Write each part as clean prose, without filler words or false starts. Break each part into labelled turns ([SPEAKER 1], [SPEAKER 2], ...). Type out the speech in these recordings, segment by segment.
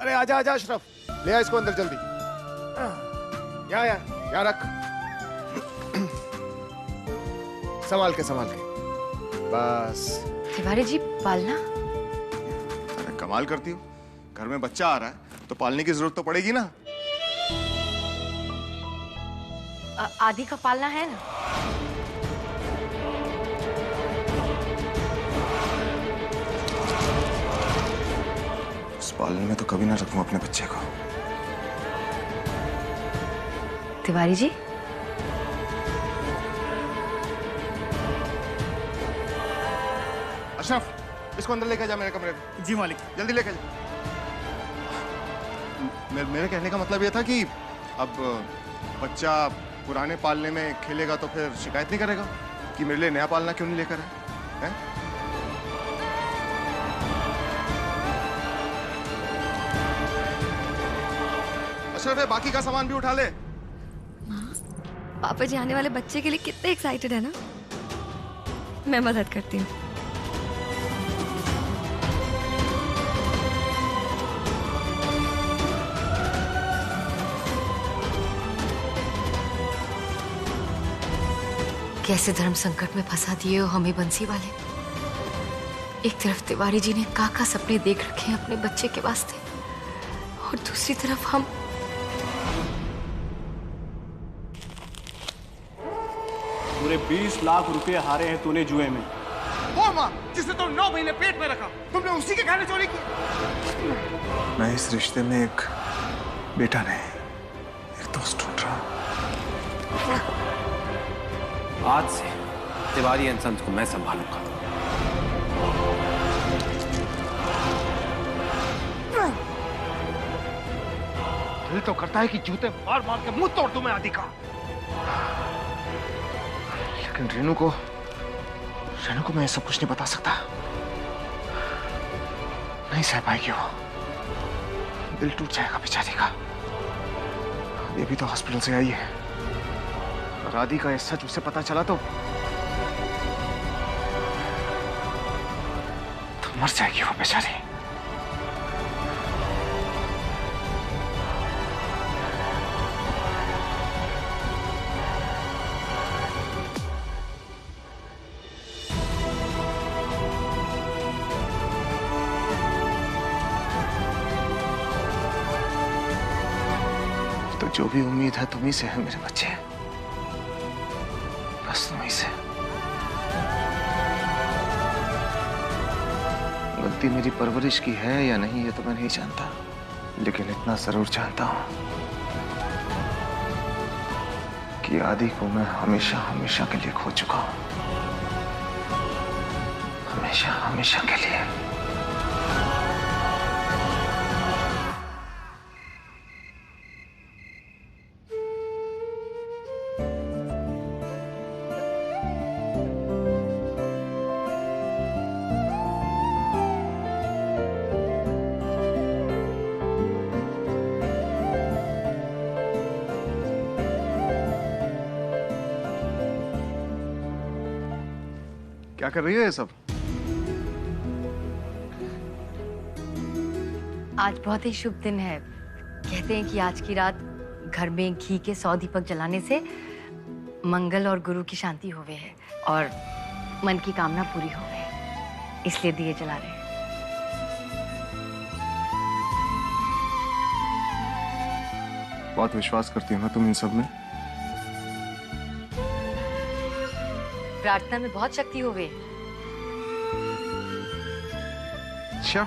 [SPEAKER 1] अरे आजा आजा अशरफ, ले आ इसको अंदर जल्दी। यहाँ रख। संभाल के बस।
[SPEAKER 2] तिवारी जी पालना?
[SPEAKER 1] अरे कमाल करती हो, घर में बच्चा आ रहा है तो पालने की जरूरत तो पड़ेगी ना।
[SPEAKER 2] आदि का पालना है ना?
[SPEAKER 1] उस पालने में तो कभी ना रखूं अपने बच्चे को।
[SPEAKER 2] तिवारी जी
[SPEAKER 1] अशरफ, इसको अंदर लेके जा मेरे कमरे में।
[SPEAKER 3] जी मालिक।
[SPEAKER 1] जल्दी लेके जा। मेरे कहने का मतलब ये था कि अब बच्चा पुराने पालने में खेलेगा तो फिर शिकायत नहीं करेगा कि मेरे लिए नया पालना क्यों नहीं लेकर आए हैं? अशरफ, बाकी का सामान भी उठा ले।
[SPEAKER 4] पापा जी आने वाले बच्चे के लिए कितने एक्साइटेड है ना। मैं मदद करती हूँ।
[SPEAKER 2] कैसे धर्म संकट में फंसा दिए हो हमें बंसी वाले। एक तरफ तिवारी जी ने काका सपने देख रखे हैं अपने बच्चे के वास्ते, और दूसरी तरफ हम।
[SPEAKER 3] पूरे 20 लाख रुपए हारे हैं तूने जुए में।
[SPEAKER 1] वो माँ जिसे तुम 9 महीने पेट में रखा, तुमने उसी के खाने चोरी की। मैं इस रिश्ते में एक बेटा नहीं, एक दोस्त ढूंढ रहा हूं।
[SPEAKER 5] आज से तिवारी एंड सन्स को मैं संभालूंगा।
[SPEAKER 1] दिल तो करता है कि जूते मार मार के मुंह तोड़ दूं मैं आदि का, लेकिन रेनू को मैं सब कुछ नहीं बता सकता। नहीं सह पाएगी वो, दिल टूट जाएगा बेचारी का। ये भी तो हॉस्पिटल से आई है, और आदि का ये सच उसे पता चला तो मर जाएगी वो बेचारी। तो जो भी उम्मीद है तुम्ही से है मेरे बच्चे, बस तुम्ही से। गलती मेरी परवरिश की है या नहीं ये तो मैं नहीं जानता, लेकिन इतना जरूर जानता हूं कि आदि को मैं हमेशा हमेशा के लिए खो चुका हूं। हमेशा हमेशा के लिए। क्या कर रही है ये सब?
[SPEAKER 2] आज बहुत ही शुभ दिन है। कहते हैं कि आज की रात घर में घी के 100 दीपक जलाने से मंगल और गुरु की शांति होवे है और मन की कामना पूरी होवे, इसलिए दिए जला रहे हैं।
[SPEAKER 1] बहुत विश्वास करती हो ना तुम इन सब में?
[SPEAKER 2] प्रार्थना में बहुत शक्ति होवे।
[SPEAKER 1] अच्छा,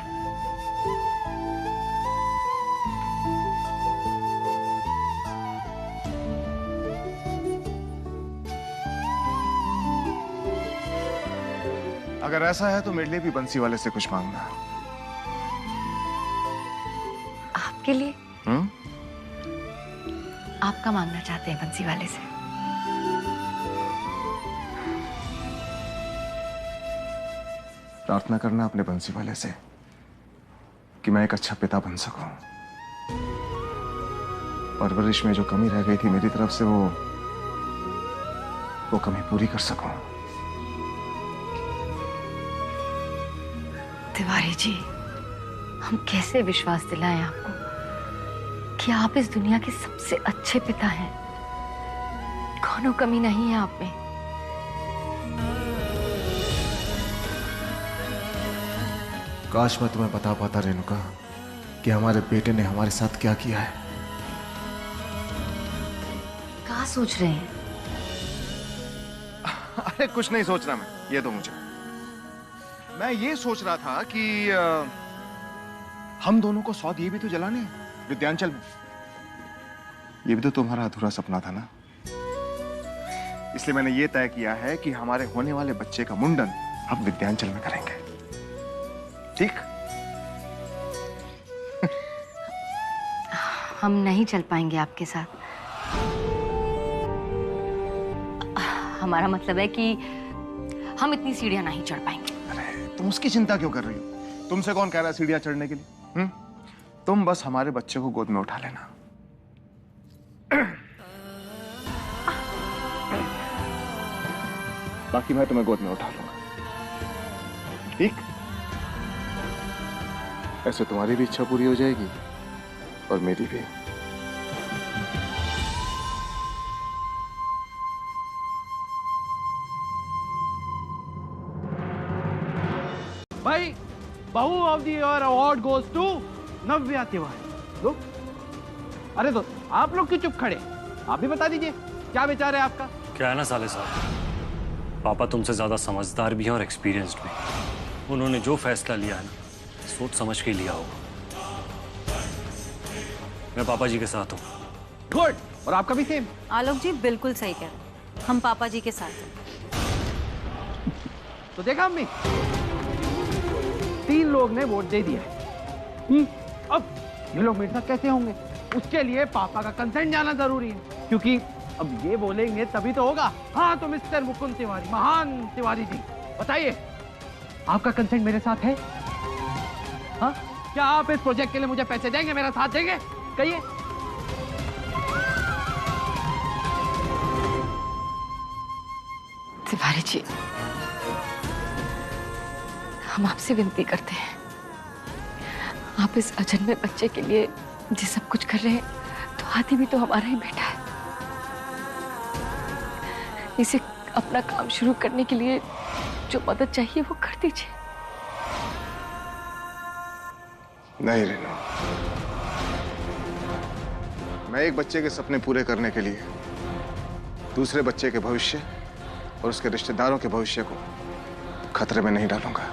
[SPEAKER 1] अगर ऐसा है तो मेरे लिए भी बंसी वाले से कुछ मांगना।
[SPEAKER 2] आपके लिए?
[SPEAKER 1] हम्म?
[SPEAKER 2] आपका मांगना चाहते हैं बंसी वाले से?
[SPEAKER 1] प्रार्थना करना अपने बंसी वाले से कि मैं एक अच्छा पिता बन सकूं, परवरिश में जो कमी रह गई थी मेरी तरफ से वो कमी पूरी कर सकूं।
[SPEAKER 2] तिवारी जी, हम कैसे विश्वास दिलाएं आपको कि आप इस दुनिया के सबसे अच्छे पिता हैं। कौनो कमी नहीं है आप में।
[SPEAKER 1] काश मैं तुम्हें बता पाता रेणुका कि हमारे बेटे ने हमारे साथ क्या किया है।
[SPEAKER 2] क्या सोच रहे हैं?
[SPEAKER 1] अरे कुछ नहीं सोच रहा मैं, ये तो मुझे मैं ये सोच रहा था कि हम दोनों को 100 दिए भी तो जलाने हैं विद्यांचल में। ये भी तो तुम्हारा अधूरा सपना था ना, इसलिए मैंने ये तय किया है कि हमारे होने वाले बच्चे का मुंडन हम विद्यांचल में करेंगे। ठीक?
[SPEAKER 2] हम नहीं चल पाएंगे आपके साथ। हमारा मतलब है कि हम इतनी सीढ़ियां नहीं चढ़ पाएंगे।
[SPEAKER 1] अरे तुम उसकी चिंता क्यों कर रही हो? तुमसे कौन कह रहा है सीढ़ियां चढ़ने के लिए? तुम बस हमारे बच्चे को गोद में उठा लेना। बाकी मैं तुम्हें गोद में उठा लूंगा। ठीक? ऐसे तुम्हारी भी इच्छा पूरी हो जाएगी और मेरी भी।
[SPEAKER 3] भाई बहू of the year award goes to Navya Tiwari. लो, अरे दोस्त आप लोग क्यों चुप खड़े? आप भी बता दीजिए क्या विचार है आपका?
[SPEAKER 6] क्या है ना साले साहब, पापा तुमसे ज्यादा समझदार भी हैं और एक्सपीरियंस्ड भी। उन्होंने जो फैसला लिया है ना, सोच समझ के लिया होगा। मैं पापा जी के साथ हूँ।
[SPEAKER 3] गुड। और आपका भी सेम?
[SPEAKER 7] आलोक जी बिल्कुल सही कह रहे हैं, हम पापा जी के साथ हैं।
[SPEAKER 3] तो देखा अम्मी, 3 लोग ने वोट दे दिया है। अब ये लोग मेरे साथ कैसे होंगे? उसके लिए पापा का कंसेंट जाना जरूरी है, क्योंकि अब ये बोलेंगे तभी तो होगा। हाँ तो मिस्टर मुकुंद तिवारी, महान तिवारी जी, बताइए आपका कंसेंट मेरे साथ है? हाँ, क्या आप इस प्रोजेक्ट के लिए मुझे पैसे देंगे, मेरा साथ देंगे? कहिए।
[SPEAKER 2] तिवारी जी, हम आपसे विनती करते हैं, आप इस अजन्मे बच्चे के लिए जो सब कुछ कर रहे हैं, तो हाथी भी तो हमारा ही बेटा है। इसे अपना काम शुरू करने के लिए जो मदद चाहिए वो कर दीजिए।
[SPEAKER 1] नहीं रेनू, मैं एक बच्चे के सपने पूरे करने के लिए दूसरे बच्चे के भविष्य और उसके रिश्तेदारों के भविष्य को खतरे में नहीं डालूंगा,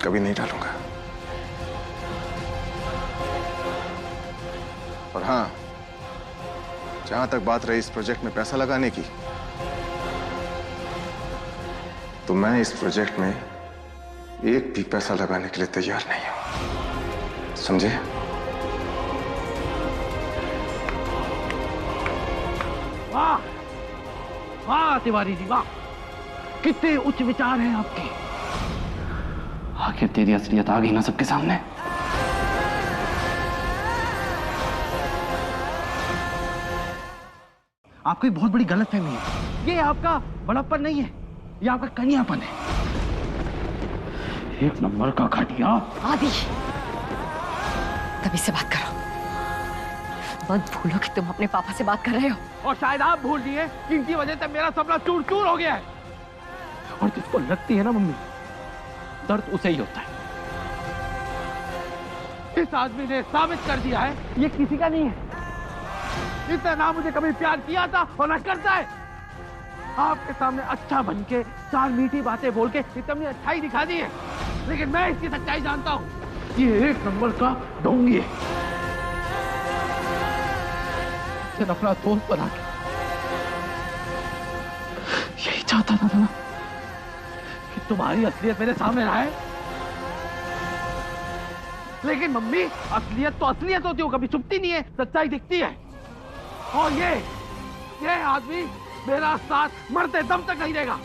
[SPEAKER 1] कभी नहीं डालूंगा। और हाँ, जहां तक बात रही इस प्रोजेक्ट में पैसा लगाने की, तो मैं इस प्रोजेक्ट में एक भी पैसा लगाने के लिए तैयार नहीं हूं, समझे?
[SPEAKER 3] वाह वाह तिवारी जी, वाह, कितने उच्च विचार हैं आपके।
[SPEAKER 8] आखिर तेरी असलियत आ गई ना सबके सामने।
[SPEAKER 3] आपको एक बहुत बड़ी गलतफहमी है। ये आपका बड़प्पन नहीं है, ये आपका कन्यापन है। एक नंबर का घटिया।
[SPEAKER 2] आदि, तभी से बात करो। मत भूलो कि तुम अपने पापा से बात कर रहे हो।
[SPEAKER 3] और शायद आप भूल गए कि इनकी वजह से मेरा सपना चूर चूर हो गया है। और जिसको लगती है ना मम्मी, दर्द उसे ही होता है। इस आदमी ने साबित कर दिया है ये किसी का नहीं है। इसने ना मुझे कभी प्यार किया था और ना करता है। आपके सामने अच्छा बन के 4 मीठी बातें बोल के इतनी अच्छाई दिखा दी है, लेकिन मैं इसकी सच्चाई जानता हूँ। ये एक नंबर का ढोंगी है। अपना दोस्त बना के यही चाहता था ना कि तुम्हारी असलियत मेरे सामने आए। लेकिन मम्मी, असलियत तो असलियत होती है, कभी छुपती नहीं है, सच्चाई दिखती है। और ये आदमी मेरा साथ मरते दम तक नहीं देगा।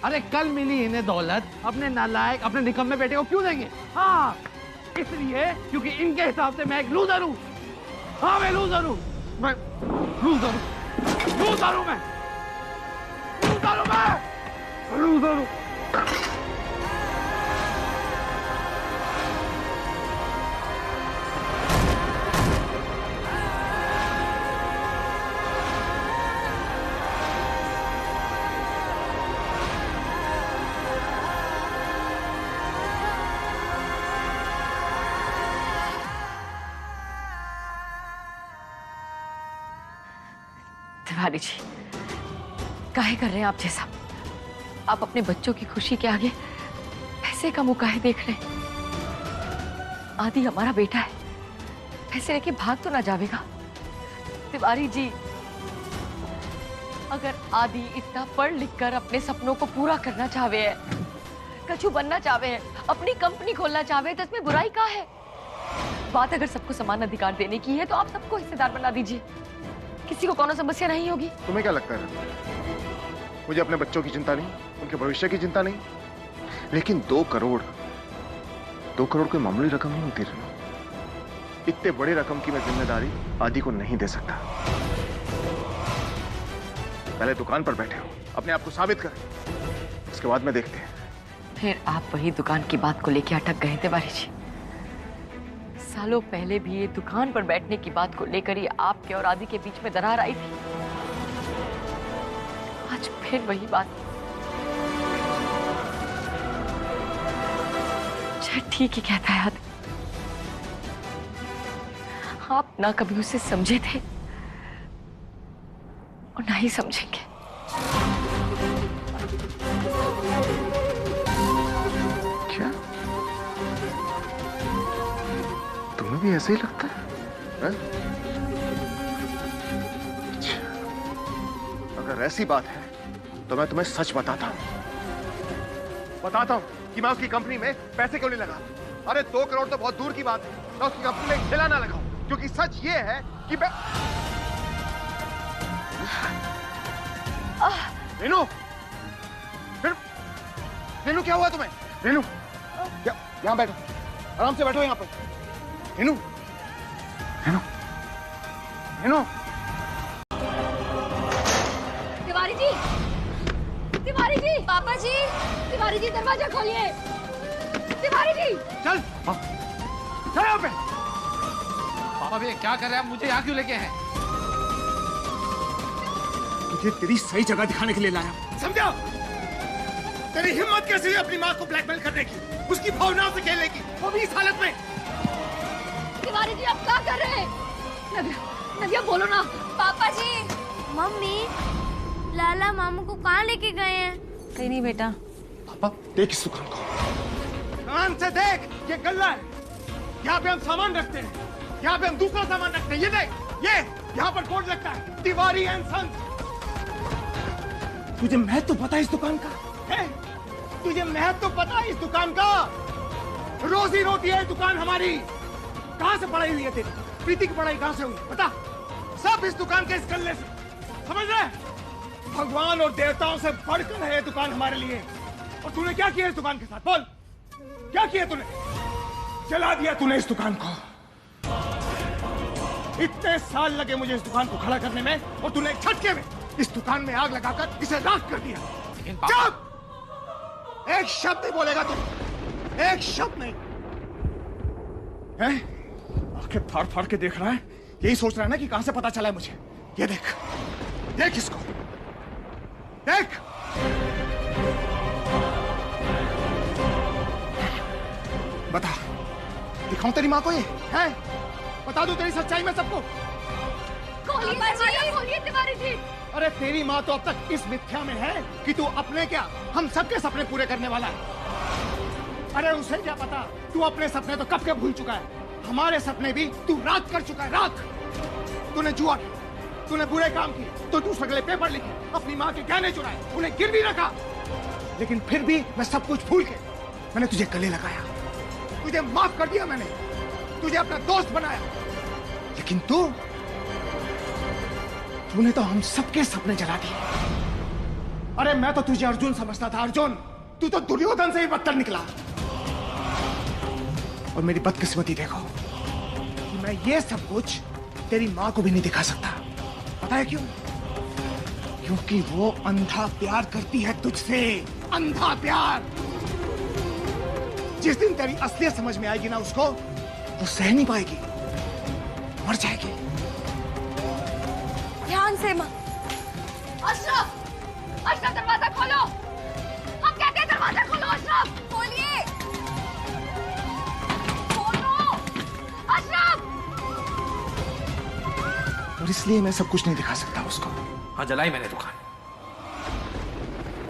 [SPEAKER 3] अरे कल मिली इन्हें दौलत, अपने नालायक, अपने निकम्मे बेटे को क्यों देंगे? हाँ, इसलिए क्योंकि इनके हिसाब से मैं एक लूजर हूं। हाँ, मैं लूजर हूं, मैं लूजर हूं, लूजर हूं, मैं लूजर हूं, मैं लूजर हूं।
[SPEAKER 2] तिवारी जी, काहे कर रहे हैं आप जैसा? आप अपने बच्चों की खुशी के आगे पैसे का मुंह काहे देख रहे हैं? आदि हमारा बेटा है, पैसे लेके भाग तो ना जावेगा। तिवारी जी, अगर आदि इतना पढ़ लिख कर अपने सपनों को पूरा करना चाहे है, कछु बनना चाहे है, अपनी कंपनी खोलना चाहे, तो इसमें बुराई क्या है? बात अगर सबको समान अधिकार देने की है तो आप सबको हिस्सेदार बना दीजिए, किसी को कोनो समस्या नहीं होगी।
[SPEAKER 1] तुम्हें क्या लगता है? मुझे अपने बच्चों की चिंता नहीं, उनके भविष्य की चिंता नहीं, लेकिन 2 करोड़ कोई मामूली रकम नहीं होती रही। इतने बड़े रकम की मैं जिम्मेदारी आदि को नहीं दे सकता। पहले दुकान पर बैठे हो, अपने आप को साबित करें, उसके बाद में देखते हैं।
[SPEAKER 2] फिर आप वही दुकान की बात को लेकर अटक गए तिवारी जी। सालों पहले भी ये दुकान पर बैठने की बात को लेकर ही आपके और आदि के बीच में दरार आई थी। आज फिर वही बात। ठीक ही कहता है आदि, आप ना कभी उसे समझे थे और ना ही समझेंगे।
[SPEAKER 1] क्या तुम्हें भी ऐसे ही लगता है? अच्छा, अगर ऐसी बात है तो मैं तुम्हें सच बताता हूं कि मैं उसकी कंपनी में पैसे क्यों नहीं लगा। अरे 2 करोड़ तो बहुत दूर की बात है, मैं उसकी कंपनी में ठेला ना लगाऊं, क्योंकि सच ये है कि मैं रेनू, रेनू क्या हुआ तुम्हें? रेनू, यहाँ बैठो, आराम से बैठो यहाँ पर। रेनू, रेनू, रेनू।
[SPEAKER 4] तिवारी जी, तिवारी जी, पापा जी, तिवारी जी दरवाजा खोलिए। तिवारी जी,
[SPEAKER 3] चल यहाँ पे। पापा भैया क्या कर रहे हैं? मुझे यहाँ क्यों लेके हैं?
[SPEAKER 1] तुझे तेरी सही जगह दिखाने के लिए लाया, समझा? तेरी हिम्मत कैसे हुई अपनी माँ को ब्लैकमेल करने की, उसकी भावनाओं से खेलने की, वो भी इस हालत में।
[SPEAKER 4] तिवारी जी आप क्या कर रहे हैं? नव्या बोलो ना। पापा जी,
[SPEAKER 9] मम्मी, लाला मामू को कहाँ लेके गए हैं?
[SPEAKER 7] कहीं नहीं बेटा।
[SPEAKER 1] पापा देख इस दुकान को, ध्यान से देख, ये गल्ला है, यहाँ पे हम सामान रखते हैं, यहाँ पे हम दूसरा सामान रखते हैं। ये देख, ये यहाँ पर बोर्ड लगता है, तिवारी एंड सन्स। तुझे महत्व तो पता है इस दुकान का है? तुझे महत्व तो पता है इस दुकान का? रोजी रोटी है दुकान हमारी। कहाँ से पढ़ाई हुई है तेरी? प्रीति की पढ़ाई कहाँ से हुई बता? सब इस दुकान के इस गल्ले से, समझ रहे? भगवान और देवताओं से बढ़कर है ये दुकान हमारे लिए। और तूने क्या किया इस दुकान के साथ? बोल, क्या किया तूने? जला दिया तूने इस दुकान को। इतने साल लगे मुझे इस दुकान को खड़ा करने में, और तूने एक झटके में इस दुकान में आग लगाकर इसे राख कर दिया। चुप! एक शब्द नहीं बोलेगा तू, एक शब्द नहीं। हैं? आंखें फाड़ फाड़ के देख रहा है, यही सोच रहा है ना कि कहां से पता चला है मुझे। ये देख, देख इसको, देख। बता, दिखाऊं तेरी माँ को ये है? बता दूं तेरी सच्चाई में सबको?
[SPEAKER 4] खोलिए तिवारी जी।
[SPEAKER 1] अरे तेरी माँ तो अब तक इस मिथ्या में है कि तू अपने क्या, हम सबके सपने पूरे करने वाला है। अरे उसे क्या पता, तू अपने सपने तो कब के भूल चुका है। हमारे सपने भी तू राख कर चुका है, राख। तूने जुआ किया, तूने बुरे काम किए, तो दूसरे के लिए पेपर लिखे, अपनी माँ के गहने चुराए, उन्हें गिरवी रखा। लेकिन फिर भी मैं सब कुछ भूल के मैंने तुझे गले लगाया, तुझे माफ कर दिया मैंने, तुझे अपना दोस्त बनाया। लेकिन तूने तो हम सबके सपने जला दिए। अरे मैं तो तुझे अर्जुन समझता था, अर्जुन। तू तो दुर्योधन से भी बदतर निकला। और मेरी बदकिस्मती देखो कि मैं ये सब कुछ तेरी माँ को भी नहीं दिखा सकता। पता है क्यों? क्योंकि वो अंधा प्यार करती है तुझसे, अंधा प्यार। जिस दिन तेरी असलियत समझ में आएगी ना उसको, वो सह नहीं पाएगी, मर जाएगी।
[SPEAKER 4] ध्यान से माँ। अशरफ, अशरफ दरवाजा खोलो। हम कहते हैं दरवाजा खोलो। अशरफ खोलिए, खोलो अशरफ।
[SPEAKER 1] और इसलिए मैं सब कुछ नहीं दिखा सकता उसको।
[SPEAKER 3] हाँ, जलाई मैंने दुकान।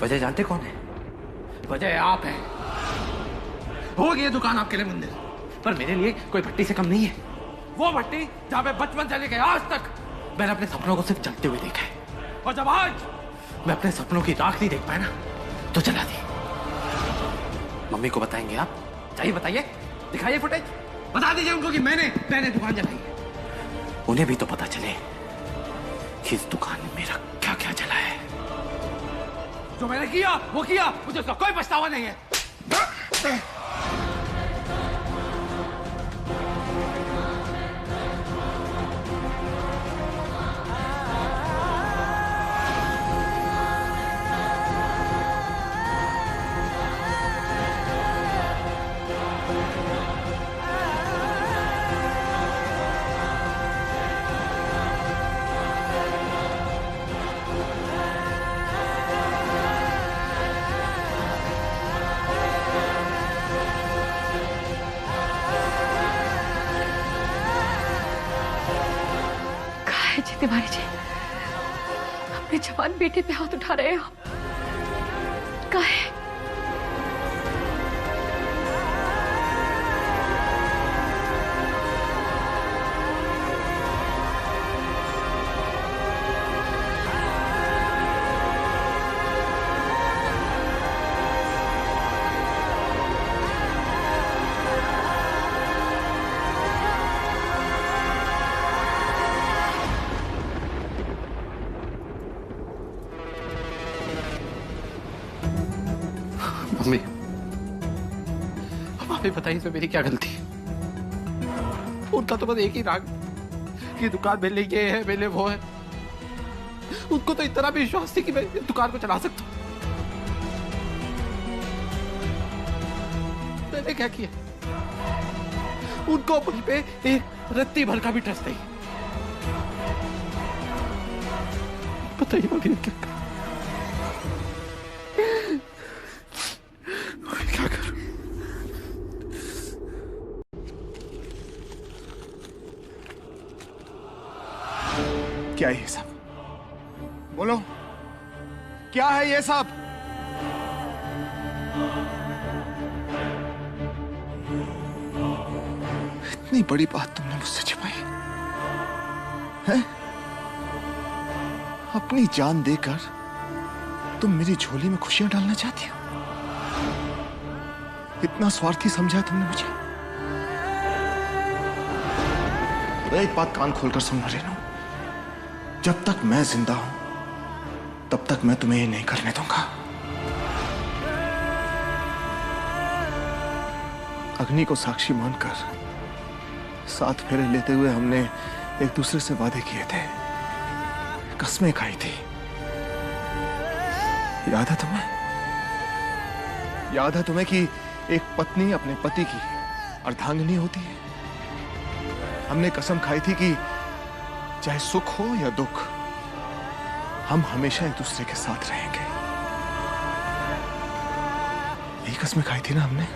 [SPEAKER 3] वजह जानते कौन है? वजह आप है। हो गई दुकान आपके लिए मंदिर, पर मेरे लिए कोई भट्टी से कम नहीं है। वो भट्टी जहां पे बचपन से लेकर आज तक मैंने अपने सपनों को सिर्फ जलते हुए देखा है, और जब आज मैं अपने सपनों की राख नहीं देख पाया ना, तो जला दी। मम्मी को बताएंगे आप? चाहिए बताइए, दिखाइए फुटेज, बता दीजिए उनको कि मैंने दुकान जलाई है। उन्हें भी तो पता चले कि इस दुकान में मेरा क्या क्या जला है। जो मैंने किया वो किया, मुझे उसका कोई पछतावा नहीं है।
[SPEAKER 4] तिवारी जी, अपने जवान बेटे पे हाथ उठा रहे हो, काहे?
[SPEAKER 3] मम्मी, अब आप ही बताइए इसमें मेरी क्या गलती है? उनका तो बस एक ही राग कि दुकान मेरे लिए ये है, मेरे लिए वो है। उनको तो इतना भी विश्वास थी कि मैं दुकान को चला सकता हूं। मैंने क्या किया? उनको मुझ पे एक रत्ती भर का भी ट्रस्ट नहीं। बताइए मम्मी, क्या करूं? क्या करूं?
[SPEAKER 1] क्या है ये सब? बोलो, क्या है ये सब? इतनी बड़ी बात तुमने मुझसे छिपाई है? अपनी जान देकर तुम मेरी झोली में खुशियां डालना चाहती हो? इतना स्वार्थी समझा तुमने मुझे? एक बात कान खोलकर सुनना रेनू, जब तक मैं जिंदा हूं तब तक मैं तुम्हें ये नहीं करने दूंगा। अग्नि को साक्षी मानकर 7 फेरे लेते हुए हमने एक दूसरे से वादे किए थे, कसमें खाई थी। याद है तुम्हें? याद है तुम्हें कि एक पत्नी अपने पति की अर्धांगिनी होती है? हमने कसम खाई थी कि चाहे सुख हो या दुख, हम हमेशा एक दूसरे के साथ रहेंगे। यही कसमें खाई थी ना हमने।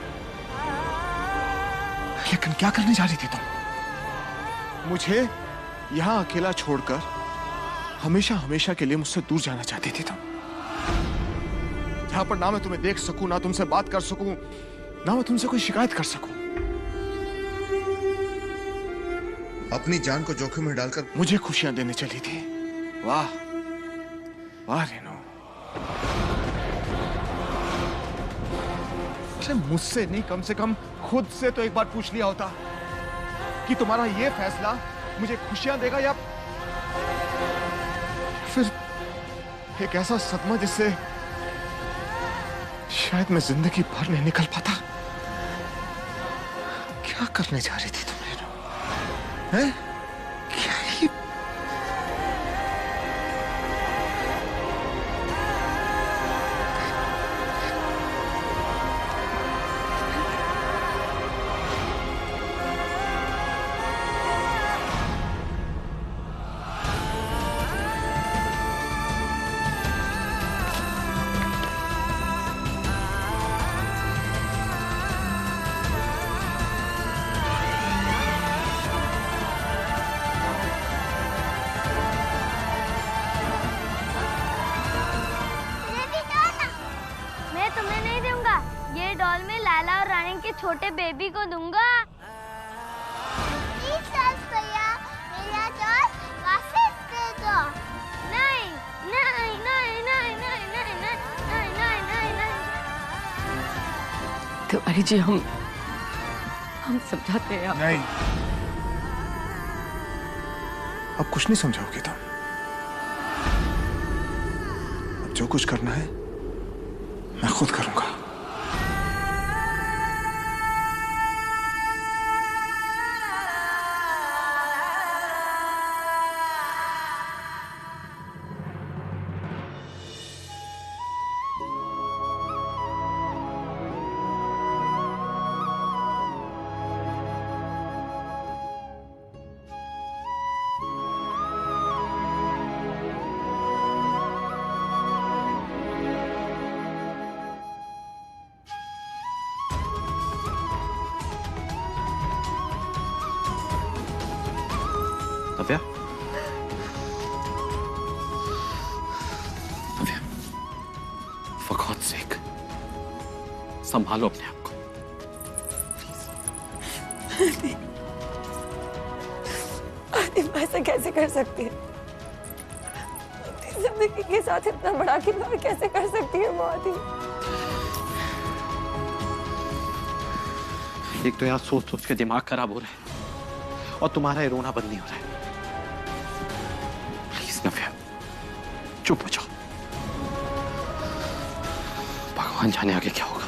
[SPEAKER 1] लेकिन क्या करने जा रही थी तुम? मुझे यहां अकेला छोड़कर हमेशा हमेशा के लिए मुझसे दूर जाना चाहती थी तुम, जहां पर ना मैं तुम्हें देख सकूं, ना तुमसे बात कर सकूं, ना मैं तुमसे कोई शिकायत कर सकूं। अपनी जान को जोखिम में डालकर मुझे खुशियां देने चली थी। वाह वाह रेनू, अरे मुझसे नहीं, कम से कम खुद से तो एक बार पूछ लिया होता कि तुम्हारा ये फैसला मुझे खुशियां देगा या फिर एक ऐसा सदमा जिससे शायद मैं जिंदगी भर नहीं निकल पाता। क्या करने जा रही थी तुम रेनू? हैं? क्या ये?
[SPEAKER 9] ये डॉल में लाला और रानी के छोटे बेबी को दूंगा। प्लीज भैया, मेरा डॉल वापस दे दो। नहीं नहीं नहीं नहीं नहीं नहीं नहीं नहीं नहीं नहीं।
[SPEAKER 2] तिवारी जी, हम समझाते हैं।
[SPEAKER 1] नहीं, अब कुछ नहीं समझाओगे तुम। अब जो कुछ करना है मैं खुद करूंगा।
[SPEAKER 8] नव्या, नव्या, for God's sake, संभालो अपने आप को।
[SPEAKER 10] आदिम ऐसा कैसे कर सकती है? अपनी जिंदगी के साथ इतना बड़ा खिलवाड़ कैसे कर सकती है वो आदिम?
[SPEAKER 8] एक तो यहाँ सोच सोच के दिमाग खराब हो रहा है और तुम्हारा ये रोना बंद नहीं हो रहा है। प्लीज नव्या, चुप हो जाओ। भगवान जाने आगे क्या होगा।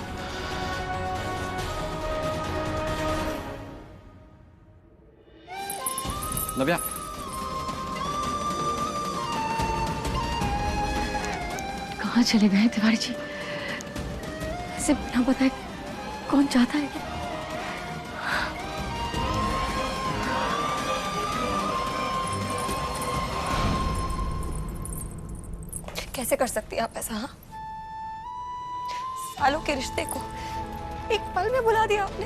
[SPEAKER 8] नव्या,
[SPEAKER 2] कहाँ चले गए तिवारी जी? ऐसे बिना बताए कौन चाहता है?
[SPEAKER 10] कैसे कर सकती है आप ऐसा? हाँ, सालों के रिश्ते को एक पल में भुला दिया आपने।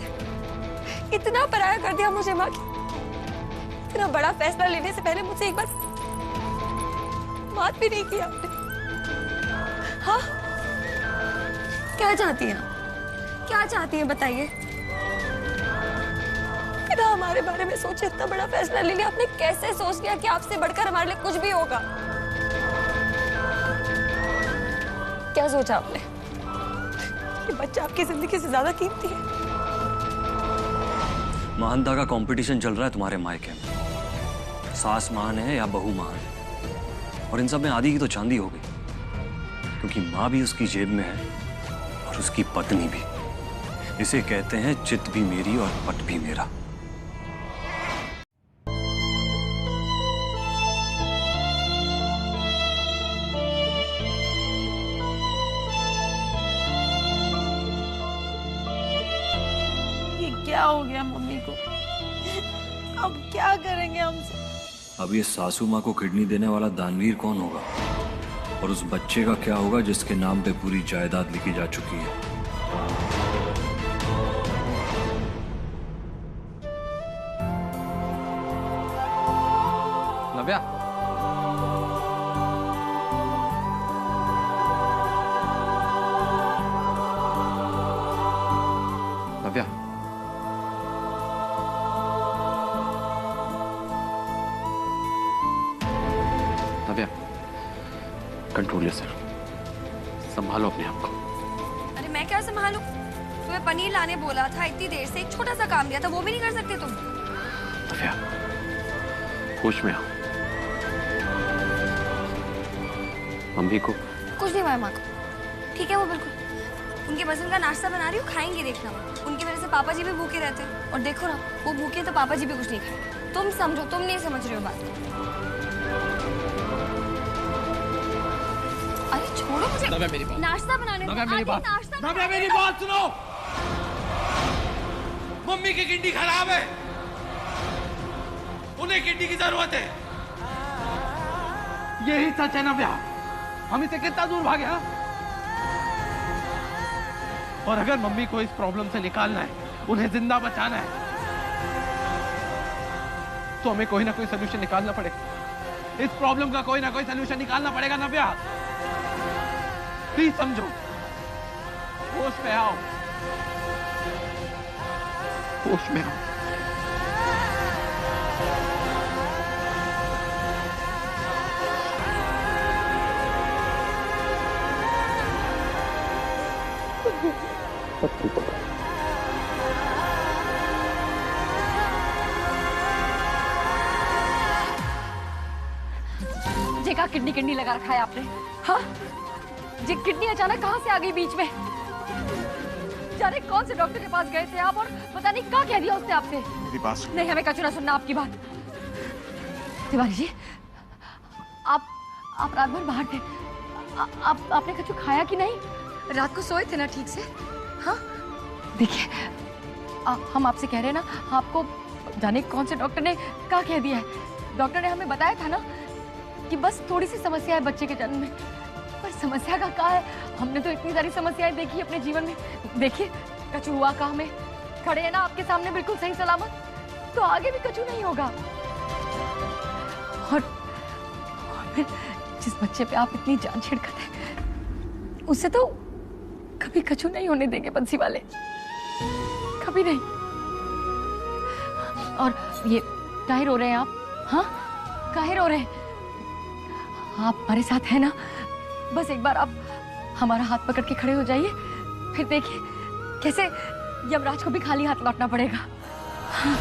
[SPEAKER 10] इतना पराया कर दिया मुझे माँ की। इतना बड़ा फैसला लेने से पहले मुझसे एक बार बात भी नहीं की आपने। हाँ, क्या चाहती हैं आप? क्या चाहती हैं बताइए। बिना हमारे बारे में सोचे इतना बड़ा फैसला ले लिया आपने। कैसे सोच लिया कि आपसे बढ़कर हमारे लिए कुछ भी होगा? क्या सोचा आपने? ये बच्चा आपकी जिंदगी से ज्यादा कीमती है।
[SPEAKER 6] महानता का कंपटीशन चल रहा है तुम्हारे मायके में। सास महान है या बहू महान है, और इन सब में आदि की तो चांदी हो गई, क्योंकि माँ भी उसकी जेब में है और उसकी पत्नी भी। इसे कहते हैं चित भी मेरी और पट भी मेरा।
[SPEAKER 10] क्या हो गया मम्मी को? अब क्या करेंगे हम सब?
[SPEAKER 6] अब ये सासू माँ को किडनी देने वाला दानवीर कौन होगा, और उस बच्चे का क्या होगा जिसके नाम पे पूरी जायदाद लिखी जा चुकी है?
[SPEAKER 8] नव्या, नव्या, नव्या, कंट्रोल योरसेल्फ। संभालो अपने आप को।
[SPEAKER 4] अरे मैं क्या संभालूं? तुम्हें पनीर लाने बोला था इतनी देर से, एक छोटा सा काम दिया था, वो भी नहीं कर सकते तुम?
[SPEAKER 8] नव्या, होश में आओ। मम्मी को
[SPEAKER 4] कुछ नहीं हुआ माँ को, ठीक है वो बिल्कुल। उनके पसंद का नाश्ता बना रही हूँ, खाएंगे देखना। उनकी वजह से पापा जी भी भूखे रहते हैं, और देखो ना वो भूखे तो पापा जी भी कुछ नहीं खाए। तुम समझो, तुम नहीं समझ रहे हो बात। अरे छोड़ो मुझे।
[SPEAKER 3] नव्या मेरी बात।
[SPEAKER 4] नाश्ता बनाने दो।
[SPEAKER 3] नव्या मेरी बात। नव्या मेरी बात सुनो। मम्मी की किडनी खराब है, उन्हें किडनी की जरूरत है। यही सच है नव्या। हम इसे कितना दूर भागे। हाँ, और अगर मम्मी को इस प्रॉब्लम से निकालना है, उन्हें जिंदा बचाना है, तो हमें कोई ना कोई सलूशन निकालना पड़ेगा। इस प्रॉब्लम का कोई ना कोई सलूशन निकालना पड़ेगा नव्या। प्लीज समझो, होश पे आओ। होश में आओ।
[SPEAKER 2] जेका किडनी किडनी लगा रखा है आपने, हाँ? जी किडनी अचानक कहाँ से आ गई बीच में? जाने कौन से डॉक्टर के पास गए थे आप, और पता नहीं क्या कह दिया उसने आपसे।
[SPEAKER 1] मेरी बात सुनो।
[SPEAKER 2] नहीं, हमें कछु ना सुनना आपकी बात। तिवारी जी, आप रात भर बाहर थे, आपने कछु खाया कि नहीं? रात को सोए थे ना ठीक से? हाँ देखिए, हम आपसे कह रहे हैं ना, आपको जाने कौन से डॉक्टर ने क्या कह दिया है। डॉक्टर ने हमें बताया था ना कि बस थोड़ी सी समस्या है बच्चे के जन्म में, पर समस्या का क्या है? हमने तो इतनी सारी समस्याएं देखी अपने जीवन में। देखिए कछु हुआ का, हमें खड़े हैं ना आपके सामने बिल्कुल सही सलामत, तो आगे भी कछु नहीं होगा। और फिर जिस बच्चे पे आप इतनी जान छिड़कते हैं, उससे तो कभी कछु नहीं होने देंगे बंसी वाले, कभी नहीं। और ये काहे रो रहे हैं आप? हाँ काहे रो रहे हैं? आप हमारे साथ हैं ना? बस एक बार आप हमारा हाथ पकड़ के खड़े हो जाइए, फिर देखिए कैसे यमराज को भी खाली हाथ लौटना पड़ेगा। हाँ।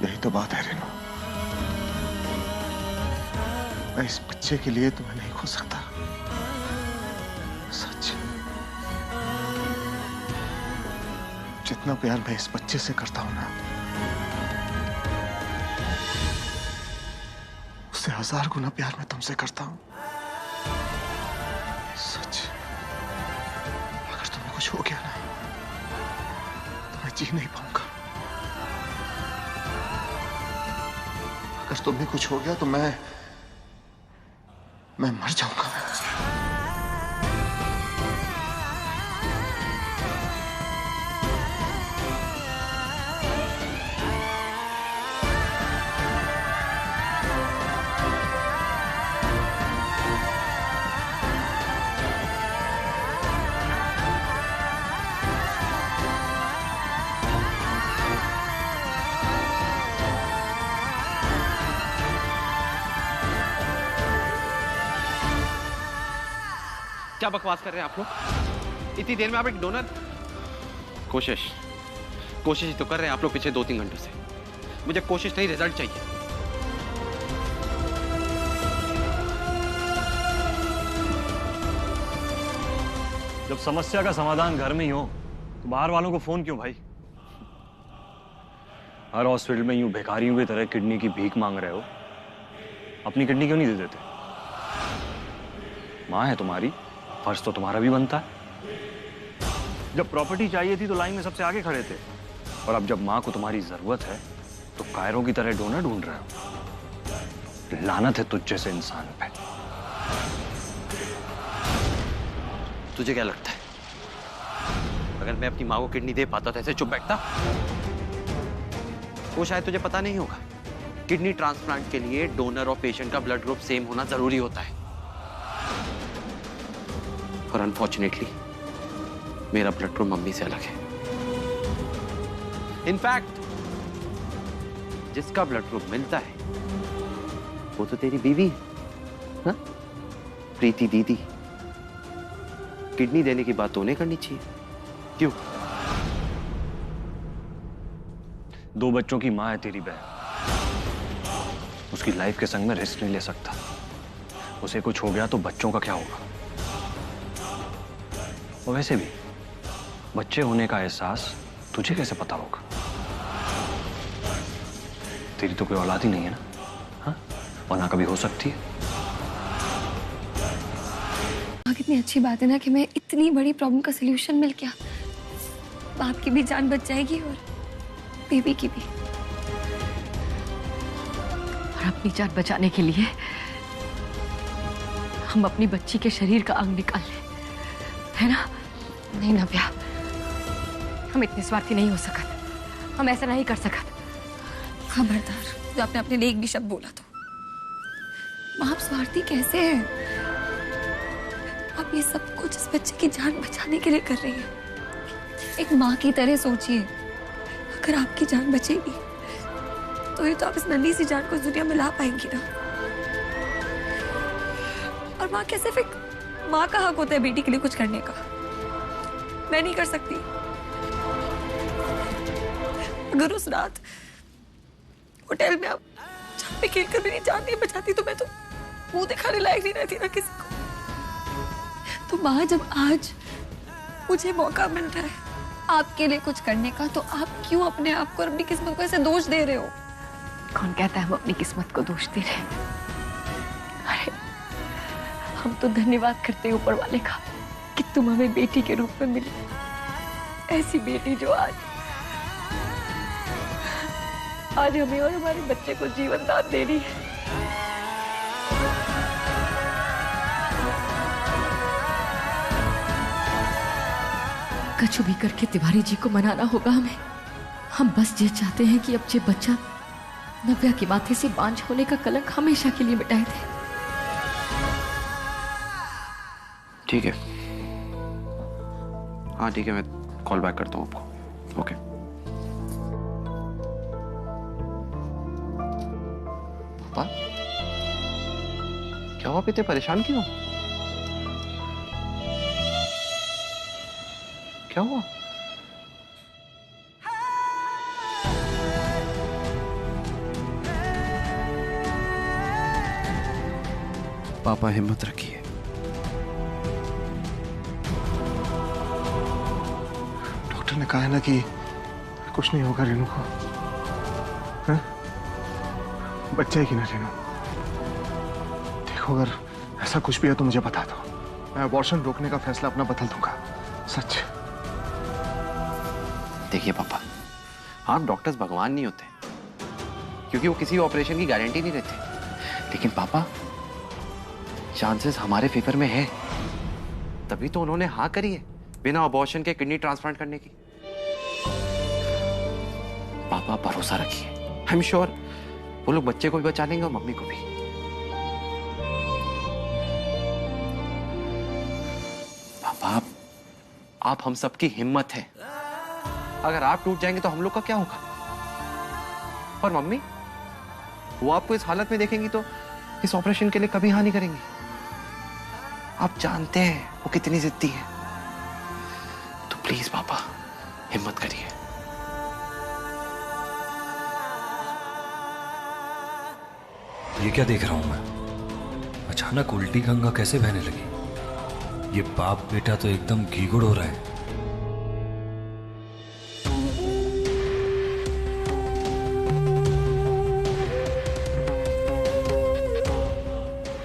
[SPEAKER 1] यही तो बात है रेनू, मैं इस बच्चे के लिए तुम्हें नहीं खो सकता, सच। जितना प्यार मैं इस बच्चे से करता हूं ना, उससे 1000 गुना प्यार मैं तुमसे करता हूं, सच। अगर तुम्हें कुछ हो गया ना, तो मैं जी नहीं पाऊंगा। अगर तुम्हें कुछ हो गया तो मैं मर जाऊंगा।
[SPEAKER 8] क्या बकवास कर रहे हैं आप लोग? इतनी देर में आप एक डोनर? कोशिश ही तो कर रहे हैं आप लोग पिछले 2-3 घंटों से। मुझे कोशिश नहीं, रिजल्ट चाहिए।
[SPEAKER 6] जब समस्या का समाधान घर में ही हो तो बाहर वालों को फोन क्यों भाई? हर हॉस्पिटल में यूं भिखारियों की तरह किडनी की भीख मांग रहे हो, अपनी किडनी क्यों नहीं दे देते? माँ है तुम्हारी, फर्ज तो तुम्हारा भी बनता है। जब प्रॉपर्टी चाहिए थी तो लाइन में सबसे आगे खड़े थे, और अब जब माँ को तुम्हारी जरूरत है तो कायरों की तरह डोनर ढूंढ रहे हो। लानत है तुझ जैसे इंसान पे।
[SPEAKER 8] तुझे क्या लगता है अगर मैं अपनी माँ को किडनी दे पाता तो ऐसे चुप बैठता? वो शायद तुझे पता नहीं होगा, किडनी ट्रांसप्लांट के लिए डोनर और पेशेंट का ब्लड ग्रुप सेम होना जरूरी होता है। और अनफॉर्चुनेटली मेरा ब्लड ग्रुप मम्मी से अलग है। इनफैक्ट जिसका ब्लड ग्रुप मिलता है वो तो तेरी बीवी है, हाँ? प्रीति दीदी। किडनी देने की बात तो उन्हें करनी चाहिए, क्यों?
[SPEAKER 6] 2 बच्चों की माँ है तेरी बहन, उसकी लाइफ के संग में रिस्क नहीं ले सकता। उसे कुछ हो गया तो बच्चों का क्या होगा? और वैसे भी बच्चे होने का एहसास तुझे कैसे पता होगा? तेरी तो कोई औलाद ही नहीं है ना, हाँ? और ना कभी हो सकती है।
[SPEAKER 10] कितनी अच्छी बात है ना कि मैं इतनी बड़ी प्रॉब्लम का सलूशन मिल गया। बाप की भी जान बच जाएगी और बेबी की भी।
[SPEAKER 2] और अपनी जान बचाने के लिए हम अपनी बच्ची के शरीर का अंग निकाल लें, है ना? नहीं नव्या, हम इतने स्वार्थी नहीं हो सकते। हम ऐसा नहीं कर सकत।
[SPEAKER 10] खबरदार, जो आपने अपने लिए एक भी शब्द बोला तो। माँ, आप स्वार्थी कैसे हैं? आप ये सब कुछ इस बच्चे की जान बचाने के लिए कर रही हैं। एक माँ की तरह सोचिए, अगर आपकी जान बचेगी तो ये तो आप इस नन्ही सी जान को इस दुनिया में ला पाएंगी ना। और माँ क्या सिर्फ एक माँ का हक होता है बेटी के लिए कुछ करने का? मैं नहीं कर सकती। अगर उस रात होटल में आप छत पे खेल कर मेरी जान नहीं बचाती तो मैं तो मुंह दिखाने लायक नहीं रहती ना किसी को। तो माँ, जब आज मुझे मौका मिल रहा है आपके लिए कुछ करने का, तो आप क्यों अपने आप को और अपनी किस्मत को ऐसे दोष दे रहे हो?
[SPEAKER 2] कौन कहता है हम अपनी किस्मत को दोष दे रहे हैं? अरे हम तो धन्यवाद करते हैं ऊपर वाले का कि तुम हमें बेटी के रूप में मिली। ऐसी बेटी जो आज हमें और हमारे बच्चे को जीवन दान दे रही है। कछु भी करके तिवारी जी को मनाना होगा हमें। हम बस ये चाहते हैं कि अब ये बच्चा नव्या के माथे से बांझ होने का कलंक हमेशा के लिए मिटाए थे।
[SPEAKER 8] ठीक है, हाँ ठीक है, मैं कॉल बैक करता हूँ आपको। ओके। पापा, क्या हुआ? इतने परेशान क्यों? क्या हुआ? पापा हिम्मत रखिए।
[SPEAKER 1] डॉक्टर ने कहा है ना कि कुछ नहीं होगा रेनू को। हैं? बच्चा है कि ना रेनू? देखो, अगर ऐसा कुछ भी है तो मुझे बता दो। मैं अबॉर्शन रोकने का फैसला अपना बदल दूंगा। सच।
[SPEAKER 8] देखिए पापा, आप डॉक्टर्स भगवान नहीं होते, क्योंकि वो किसी ऑपरेशन की गारंटी नहीं देते। लेकिन पापा, चांसेस हमारे फेवर में है, तभी तो उन्होंने हाँ करी है बिना अबॉर्शन के किडनी ट्रांसप्लांट करने की। पापा भरोसा रखिए, आई एम श्योर वो लोग बच्चे को भी बचा लेंगे और मम्मी को भी। पापा, आप हम सबकी हिम्मत है। अगर आप टूट जाएंगे तो हम लोग का क्या होगा? और मम्मी, वो आपको इस हालत में देखेंगी तो इस ऑपरेशन के लिए कभी हाँ नहीं करेंगी। आप जानते हैं वो कितनी जिद्दी है। तो प्लीज पापा, हिम्मत करिए।
[SPEAKER 6] ये क्या देख रहा हूं मैं? अचानक उल्टी गंगा कैसे बहने लगी? ये बाप बेटा तो एकदम घीगुड़ हो रहा है।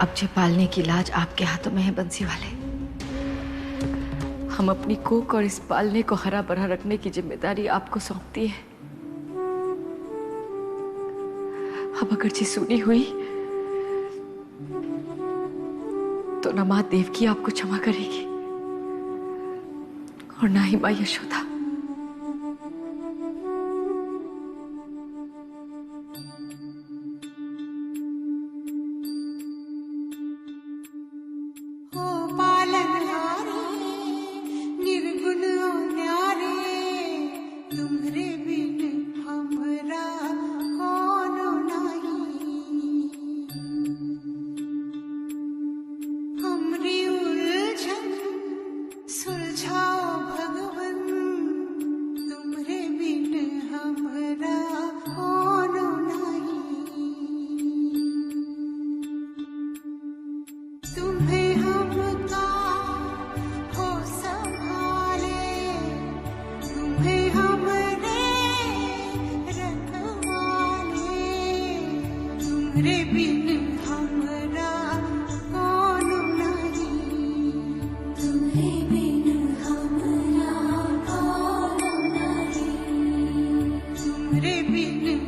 [SPEAKER 2] अब जे पालने की लाज आपके हाथों में है बंसी वाले। हम अपनी कोख और इस पालने को हरा भरा रखने की जिम्मेदारी आपको सौंपती है। अब अगर जी सुनी हुई तो न मां देवकी आपको क्षमा करेगी और ना ही मां यशोदा।
[SPEAKER 11] तुम्हारे बिन